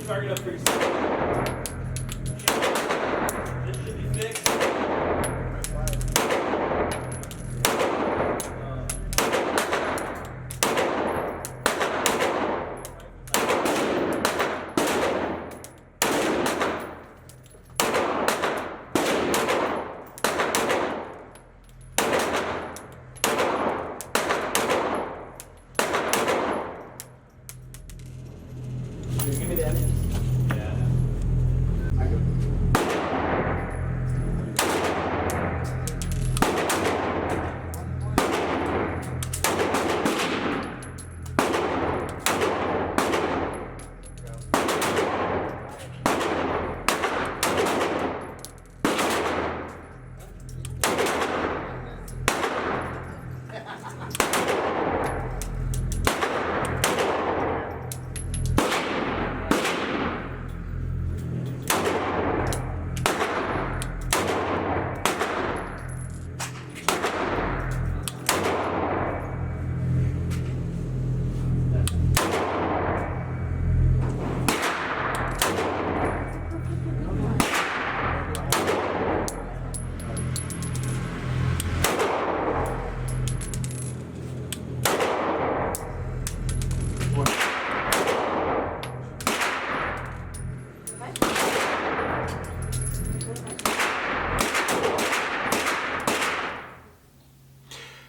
your target up pretty soon. This should be fixed. Give me the evidence. Yeah. I go.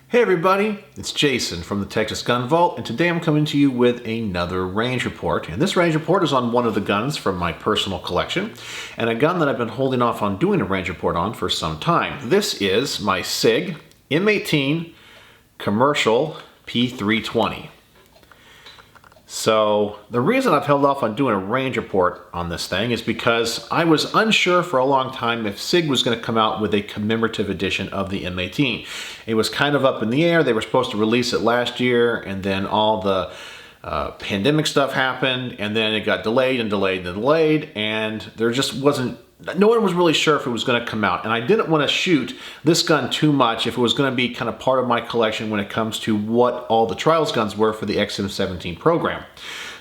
Hey everybody, it's Jason from the Texas Gun Vault, and today I'm coming to you with another range report. And this range report is on one of the guns from my personal collection, and a gun that I've been holding off on doing a range report on for some time. This is my Sig M18 Commercial P320. So the reason I've held off on doing a range report on this thing is because I was unsure for a long time if Sig was going to come out with a commemorative edition of the M18. It was kind of up in the air. They were supposed to release it last year, and then all the pandemic stuff happened, and then it got delayed and delayed and delayed, and there just wasn't, no one was really sure if it was going to come out. And I didn't want to shoot this gun too much if it was going to be kind of part of my collection when it comes to what all the trials guns were for the XM17 program.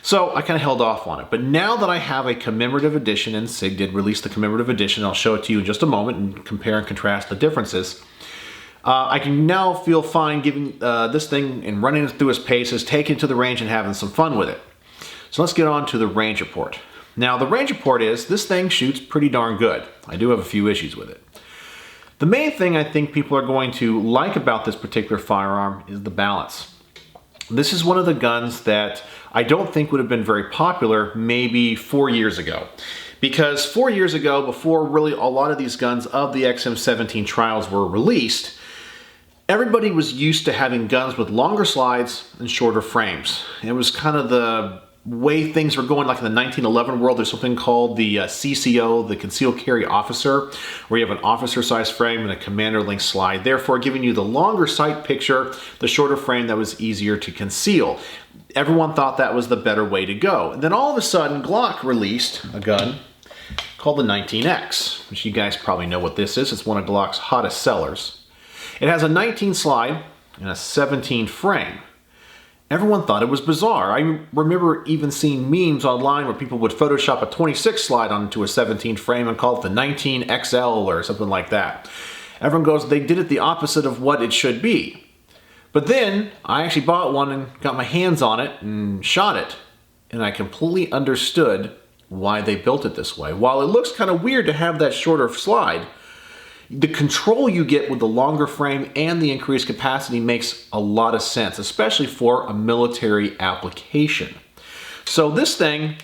So I kind of held off on it. But now that I have a commemorative edition, and Sig did release the commemorative edition, I'll show it to you in just a moment and compare and contrast the differences. I can now feel fine giving this thing and running it through its paces, taking it to the range and having some fun with it. So let's get on to the range report. Now the range report is, this thing shoots pretty darn good. I do have a few issues with it. The main thing I think people are going to like about this particular firearm is the balance. This is one of the guns that I don't think would have been very popular maybe 4 years ago. Because 4 years ago, before really a lot of these guns of the XM17 trials were released, everybody was used to having guns with longer slides and shorter frames. It was kind of the way things were going. Like in the 1911 world, there's something called the CCO, the Concealed Carry Officer, where you have an officer-sized frame and a commander-length slide, therefore giving you the longer sight picture, the shorter frame that was easier to conceal. Everyone thought that was the better way to go. And then all of a sudden, Glock released a gun called the 19X, which you guys probably know what this is. It's one of Glock's hottest sellers. It has a 19 slide and a 17 frame. Everyone thought it was bizarre. I remember even seeing memes online where people would Photoshop a 26 slide onto a 17 frame and call it the 19XL or something like that. Everyone goes, they did it the opposite of what it should be. But then I actually bought one and got my hands on it and shot it. And I completely understood why they built it this way. While it looks kind of weird to have that shorter slide, the control you get with the longer frame and the increased capacity makes a lot of sense, especially for a military application. So this thing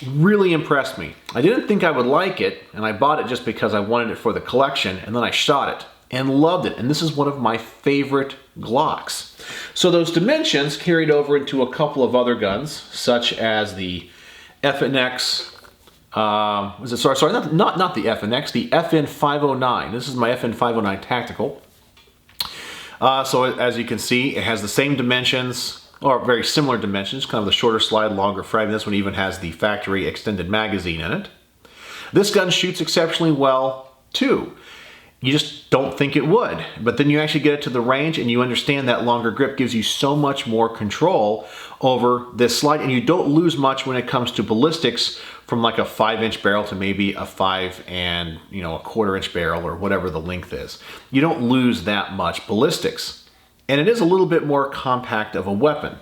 really impressed me. I didn't think I would like it, and I bought it just because I wanted it for the collection, and then I shot it and loved it. And this is one of my favorite Glocks. So those dimensions carried over into a couple of other guns, such as the FNX. Not the FNX, the FN509. This is my FN509 Tactical. So as you can see, it has the same dimensions, or very similar dimensions, kind of the shorter slide, longer frame. This one even has the factory extended magazine in it. This gun shoots exceptionally well too. You just don't think it would, but then you actually get it to the range and you understand that longer grip gives you so much more control over this slide, and you don't lose much when it comes to ballistics from like a 5-inch barrel to maybe a 5 and a quarter-inch barrel or whatever the length is. You don't lose that much ballistics. And it is a little bit more compact of a weapon.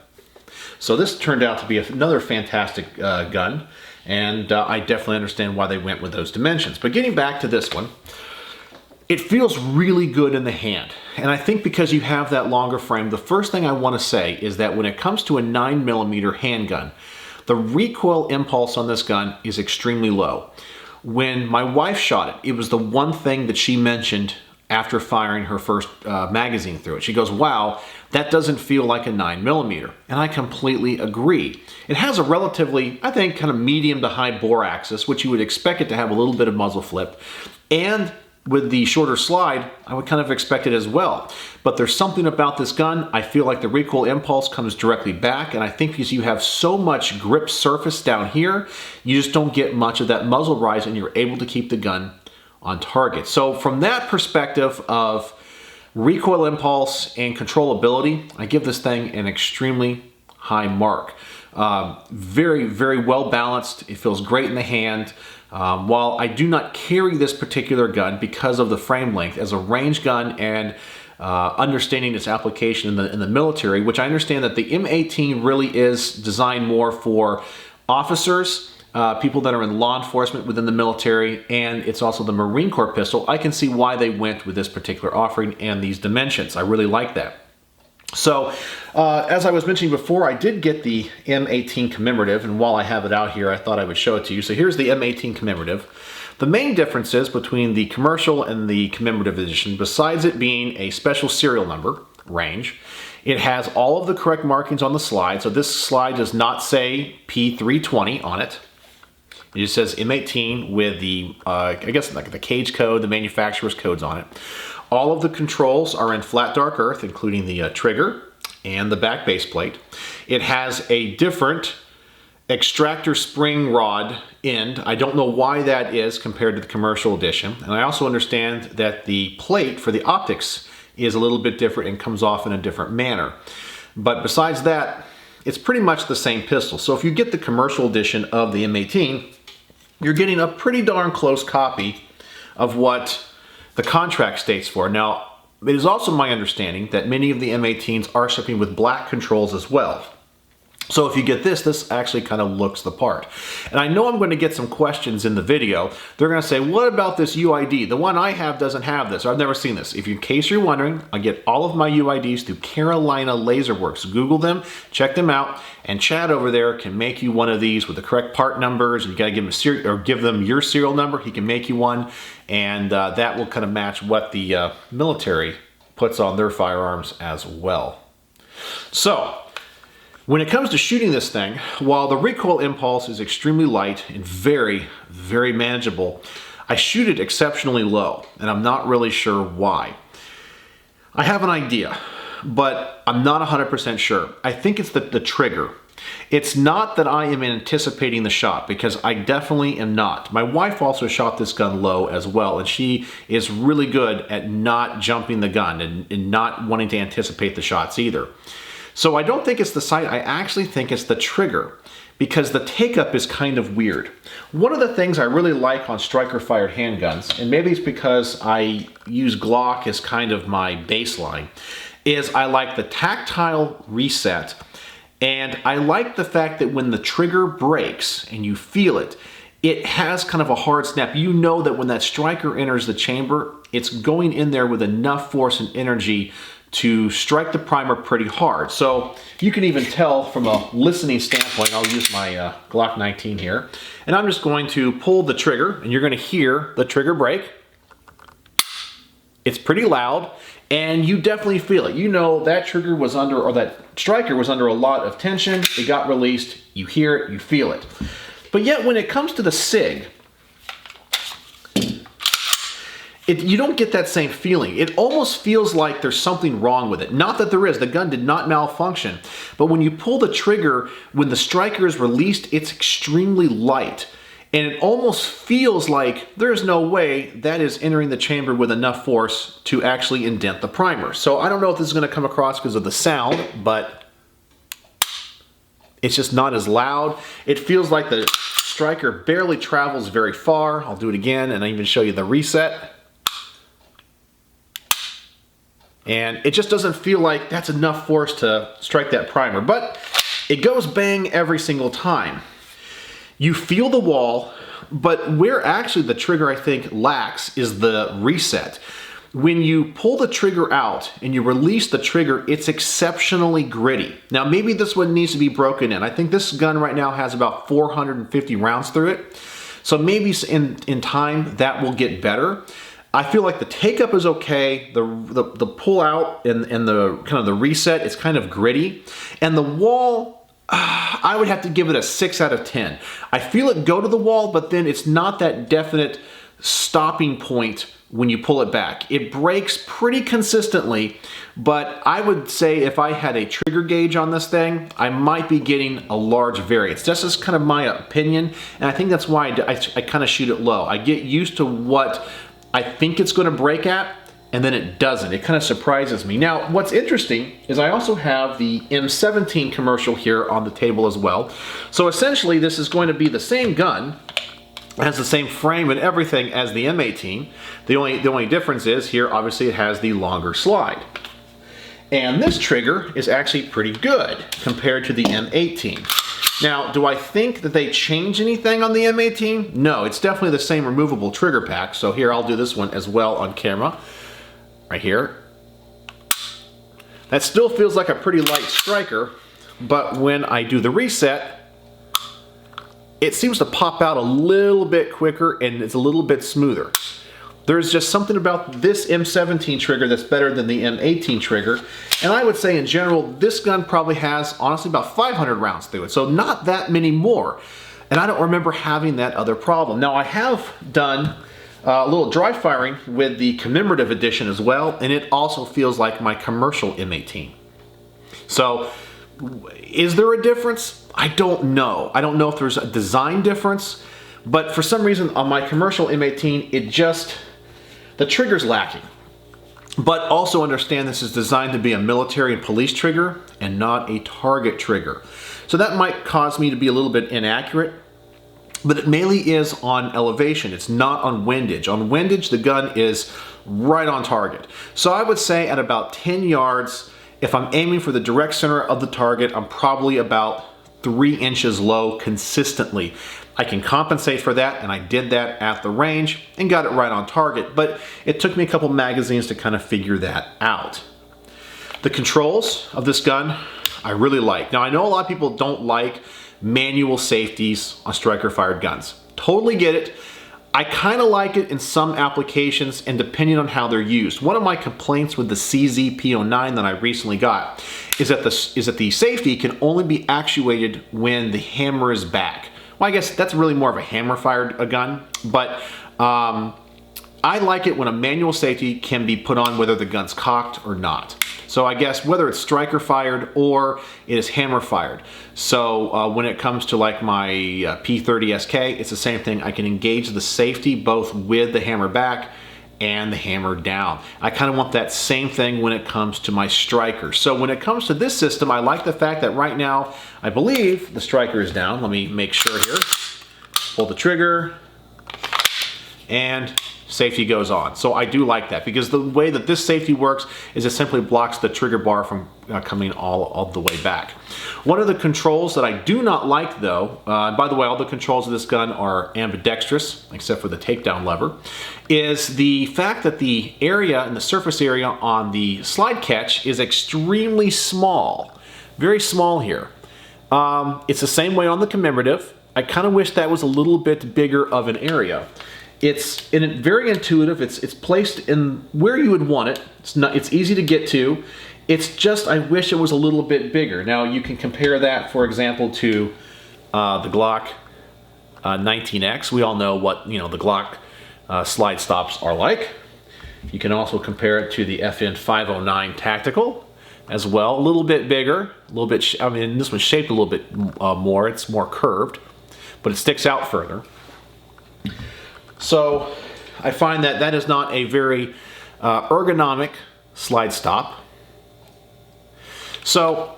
So this turned out to be another fantastic gun, and I definitely understand why they went with those dimensions. But getting back to this one, it feels really good in the hand. And I think because you have that longer frame, the first thing I want to say is that when it comes to a 9mm handgun, the recoil impulse on this gun is extremely low. When my wife shot it, it was the one thing that she mentioned after firing her first magazine through it. She goes, wow, that doesn't feel like a 9mm. And I completely agree. It has a relatively, I think, kind of medium to high bore axis, which you would expect it to have a little bit of muzzle flip. And with the shorter slide, I would kind of expect it as well. But there's something about this gun, I feel like the recoil impulse comes directly back, and I think because you have so much grip surface down here, you just don't get much of that muzzle rise, and you're able to keep the gun on target. So from that perspective of recoil impulse and controllability, I give this thing an extremely high mark. Very, very well balanced. It feels great in the hand. While I do not carry this particular gun because of the frame length as a range gun and understanding its application in the military, which I understand that the M18 really is designed more for officers, people that are in law enforcement within the military, and it's also the Marine Corps pistol. I can see why they went with this particular offering and these dimensions. I really like that. So, as I was mentioning before, I did get the M18 Commemorative, and while I have it out here, I thought I would show it to you. So here's the M18 Commemorative. The main differences between the Commercial and the Commemorative Edition, besides it being a special serial number range, it has all of the correct markings on the slide. So this slide does not say P320 on it. It just says M18 with the, I guess like the cage code, the manufacturer's codes on it. All of the controls are in flat dark earth, including the trigger and the back base plate. It has a different extractor spring rod end. I don't know why that is compared to the Commercial Edition. And I also understand that the plate for the optics is a little bit different and comes off in a different manner. But besides that, it's pretty much the same pistol. So if you get the Commercial Edition of the M18, you're getting a pretty darn close copy of what the contract states for. Now, it is also my understanding that many of the M18s are shipping with black controls as well. So if you get this, this actually kind of looks the part. And I know I'm going to get some questions in the video. They're going to say, what about this UID? The one I have doesn't have this, or I've never seen this. If in case you're wondering, I get all of my UIDs through Carolina Laser Works. Google them, check them out, and Chad over there can make you one of these with the correct part numbers. You got to give them give them your serial number. He can make you one, and that will kind of match what the military puts on their firearms as well. So, when it comes to shooting this thing, while the recoil impulse is extremely light and very, very manageable, I shoot it exceptionally low, and I'm not really sure why. I have an idea, but I'm not 100% sure. I think it's the trigger. It's not that I am anticipating the shot, because I definitely am not. My wife also shot this gun low as well, and she is really good at not jumping the gun and not wanting to anticipate the shots either. So I don't think it's the sight, I actually think it's the trigger, because the take-up is kind of weird. One of the things I really like on striker-fired handguns, and maybe it's because I use Glock as kind of my baseline, is I like the tactile reset, and I like the fact that when the trigger breaks and you feel it, it has kind of a hard snap. You know that when that striker enters the chamber, it's going in there with enough force and energy to strike the primer pretty hard. So you can even tell from a listening standpoint. I'll use my Glock 19 here, and I'm just going to pull the trigger, and you're going to hear the trigger break. It's pretty loud, and you definitely feel it. You know that trigger was under, or that striker was under a lot of tension. It got released. You hear it, you feel it. But yet when it comes to the Sig, you don't get that same feeling. It almost feels like there's something wrong with it. Not that there is, the gun did not malfunction. But when you pull the trigger, when the striker is released, it's extremely light. And it almost feels like there's no way that is entering the chamber with enough force to actually indent the primer. So I don't know if this is gonna come across because of the sound, but it's just not as loud. It feels like the striker barely travels very far. I'll do it again and I even show you the reset. And it just doesn't feel like that's enough force to strike that primer, but it goes bang every single time. You feel the wall, but where actually the trigger I think lacks is the reset. When you pull the trigger out and you release the trigger, it's exceptionally gritty. Now maybe this one needs to be broken in. I think this gun right now has about 450 rounds through it. So maybe in time that will get better. I feel like the take up is okay. The pull out and the kind of the reset is kind of gritty. And the wall, I would have to give it a 6 out of 10. I feel it go to the wall, but then it's not that definite stopping point when you pull it back. It breaks pretty consistently, but I would say if I had a trigger gauge on this thing, I might be getting a large variance. That's just kind of my opinion, and I think that's why I kind of shoot it low. I get used to what I think it's going to break at, and then it doesn't. It kind of surprises me. Now, what's interesting is I also have the M18 Commercial here on the table as well. So essentially, this is going to be the same gun. It has the same frame and everything as the M18. The only difference is here, obviously, it has the longer slide. And this trigger is actually pretty good compared to the M18. Now, do I think that they change anything on the M18? No, it's definitely the same removable trigger pack. So here, I'll do this one as well on camera. Right here. That still feels like a pretty light striker, but when I do the reset, it seems to pop out a little bit quicker and it's a little bit smoother. There's just something about this M17 trigger that's better than the M18 trigger. And I would say in general, this gun probably has honestly about 500 rounds through it. So not that many more. And I don't remember having that other problem. Now I have done a little dry firing with the Commemorative Edition as well. And it also feels like my commercial M18. So is there a difference? I don't know. I don't know if there's a design difference, but for some reason on my commercial M18, the trigger's lacking. But also understand this is designed to be a military and police trigger and not a target trigger. So that might cause me to be a little bit inaccurate, but it mainly is on elevation. It's not on windage. On windage, the gun is right on target. So I would say at about 10 yards, if I'm aiming for the direct center of the target, I'm probably about 3 inches low consistently. I can compensate for that, and I did that at the range and got it right on target, but it took me a couple magazines to kind of figure that out. The controls of this gun, I really like. Now, I know a lot of people don't like manual safeties on striker-fired guns. Totally get it. I kind of like it in some applications and depending on how they're used. One of my complaints with the CZ P09 that I recently got is that the safety can only be actuated when the hammer is back. Well, I guess that's really more of a hammer-fired gun, but I like it when a manual safety can be put on whether the gun's cocked or not. So I guess whether it's striker fired or it is hammer fired. So when it comes to like my P30 SK, it's the same thing. I can engage the safety both with the hammer back and the hammer down. I kind of want that same thing when it comes to my striker. So when it comes to this system, I like the fact that right now, I believe the striker is down. Let me make sure here. Pull the trigger and safety goes on. So I do like that because the way that this safety works is it simply blocks the trigger bar from coming all the way back. One of the controls that I do not like though, by the way, all the controls of this gun are ambidextrous except for the takedown lever, is the fact that the area and the surface area on the slide catch is extremely small. Very small here. It's the same way on the Commemorative. I kind of wish that was a little bit bigger of an area. It's very intuitive. It's placed in where you would want it. It's easy to get to. It's just I wish it was a little bit bigger. Now you can compare that, for example, to the Glock 19X. We all know what the Glock slide stops are like. You can also compare it to the FN 509 Tactical as well. A little bit bigger, a little bit. I mean, this one's shaped a little bit more. It's more curved, but it sticks out further. So I find that that is not a very ergonomic slide stop. So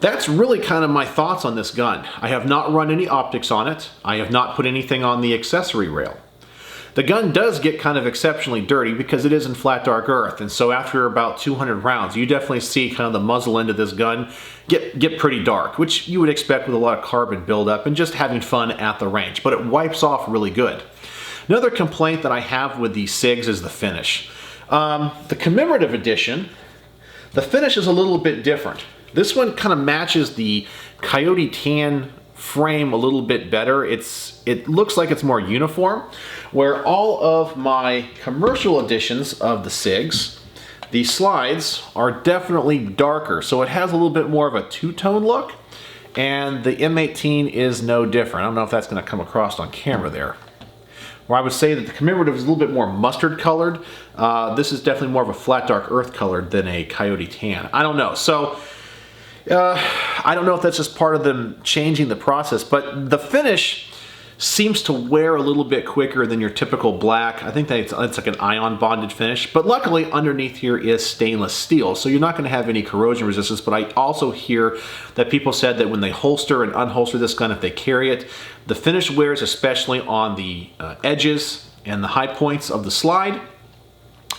that's really kind of my thoughts on this gun. I have not run any optics on it. I have not put anything on the accessory rail. The gun does get kind of exceptionally dirty because it is in flat dark earth, and so after about 200 rounds, you definitely see kind of the muzzle end of this gun get pretty dark, which you would expect with a lot of carbon buildup and just having fun at the range, but it wipes off really good. Another complaint that I have with these SIGs is the finish. The Commemorative Edition, the finish is a little bit different. This one kind of matches the Coyote Tan frame a little bit better. It looks like it's more uniform, where all of my commercial editions of the SIGs, the slides are definitely darker, so it has a little bit more of a two-tone look, and the M18 is no different. I don't know if that's going to come across on camera there. Where I would say that the Commemorative is a little bit more mustard colored. This is definitely more of a flat dark earth colored than a Coyote Tan. I don't know. So I don't know if that's just part of them changing the process, but the finish seems to wear a little bit quicker than your typical black. I think that it's like an ion bonded finish, but luckily underneath here is stainless steel, so you're not going to have any corrosion resistance. But I also hear that people said that when they holster and unholster this gun, if they carry it, the finish wears, especially on the edges and the high points of the slide,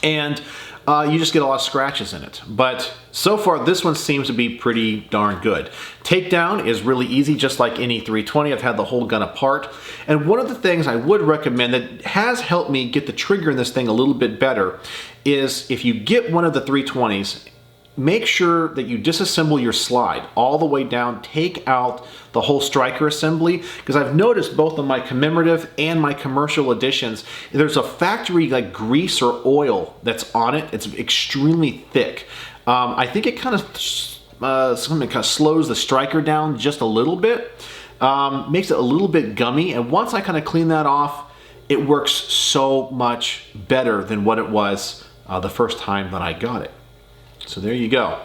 and you just get a lot of scratches in it. But so far, this one seems to be pretty darn good. Takedown is really easy, just like any 320. I've had the whole gun apart. And one of the things I would recommend that has helped me get the trigger in this thing a little bit better is if you get one of the 320s, make sure that you disassemble your slide all the way down, take out the whole striker assembly, because I've noticed both on my Commemorative and my commercial editions, there's a factory like grease or oil that's on it. It's extremely thick. I think it kind of slows the striker down just a little bit, makes it a little bit gummy, and once I kind of clean that off, it works so much better than what it was the first time that I got it. So there you go.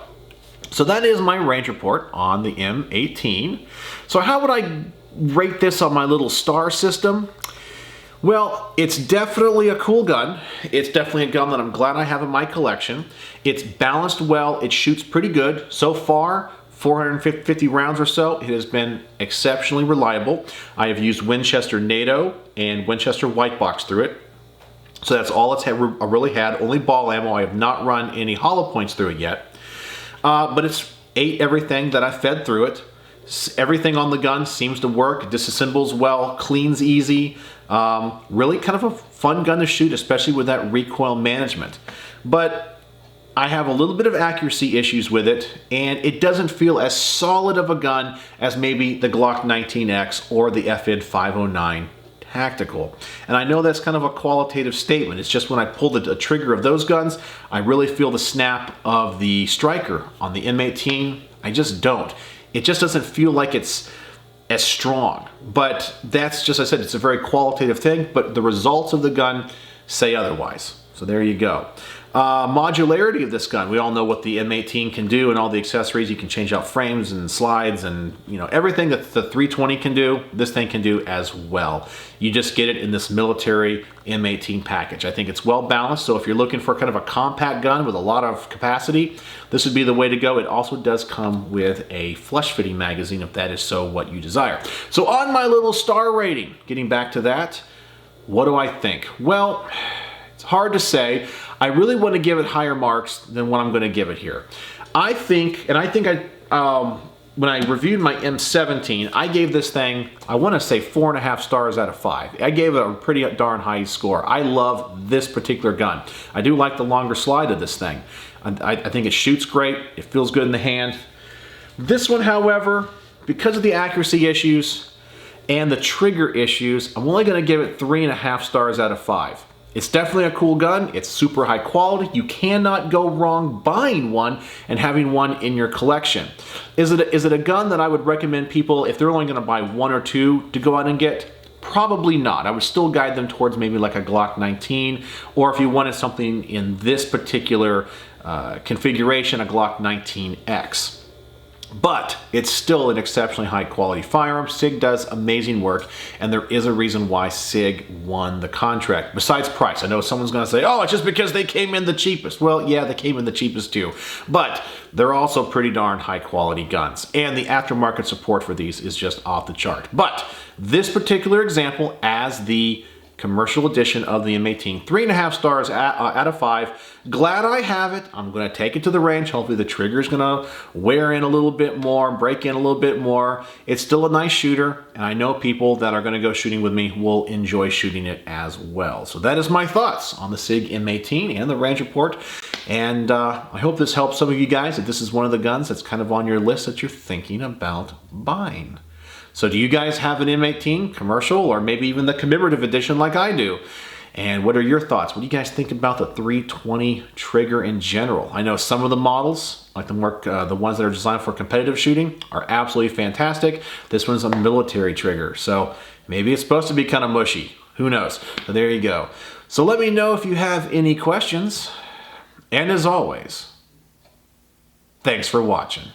So that is my range report on the M18. So how would I rate this on my little star system? Well, it's definitely a cool gun. It's definitely a gun that I'm glad I have in my collection. It's balanced well. It shoots pretty good. So far, 450 rounds or so, it has been exceptionally reliable. I have used Winchester NATO and Winchester White Box through it. So that's all it's really had, only ball ammo. I have not run any hollow points through it yet. But it's ate everything that I fed through it. Everything on the gun seems to work, disassembles well, cleans easy. Really kind of a fun gun to shoot, especially with that recoil management. But I have a little bit of accuracy issues with it, and it doesn't feel as solid of a gun as maybe the Glock 19X or the FN 509 Tactical. And I know that's kind of a qualitative statement. It's just when I pull the trigger of those guns, I really feel the snap of the striker. On the M18, I just don't. It just doesn't feel like it's as strong. But that's just, I said, it's a very qualitative thing, but the results of the gun say otherwise. So there you go. Modularity of this gun. We all know what the M18 can do and all the accessories. You can change out frames and slides and, you know, everything that the 320 can do, this thing can do as well. You just get it in this military M18 package. I think it's well balanced, so if you're looking for kind of a compact gun with a lot of capacity, this would be the way to go. It also does come with a flush fitting magazine if that is so what you desire. So on my little star rating, getting back to that, what do I think? Well, it's hard to say. I really want to give it higher marks than what I'm going to give it here. I think when I reviewed my M17, I gave this thing, I want to say 4.5 stars out of 5. I gave it a pretty darn high score. I love this particular gun. I do like the longer slide of this thing. I think it shoots great. It feels good in the hand. This one, however, because of the accuracy issues and the trigger issues, I'm only going to give it 3.5 stars out of 5. It's definitely a cool gun. It's super high quality. You cannot go wrong buying one and having one in your collection. Is it a gun that I would recommend people, if they're only going to buy one or two, to go out and get? Probably not. I would still guide them towards maybe like a Glock 19, or if you wanted something in this particular configuration, a Glock 19X. But it's still an exceptionally high quality firearm. Sig does amazing work, and there is a reason why Sig won the contract. Besides price, I know someone's gonna say, oh, it's just because they came in the cheapest. Well, yeah, they came in the cheapest too, but they're also pretty darn high quality guns, and the aftermarket support for these is just off the chart. But this particular example, as the commercial edition of the M18, 3.5 stars out of 5. Glad I have it. I'm gonna take it to the range. Hopefully the trigger's gonna wear in a little bit more, break in a little bit more. It's still a nice shooter, and I know people that are gonna go shooting with me will enjoy shooting it as well. So that is my thoughts on the Sig M18 and the range report. And I hope this helps some of you guys, if this is one of the guns that's kind of on your list that you're thinking about buying. So do you guys have an M18 commercial, or maybe even the commemorative edition like I do? And what are your thoughts? What do you guys think about the 320 trigger in general? I know some of the models, like the ones that are designed for competitive shooting, are absolutely fantastic. This one's a military trigger, so maybe it's supposed to be kind of mushy. Who knows? So there you go. So let me know if you have any questions. And as always, thanks for watching.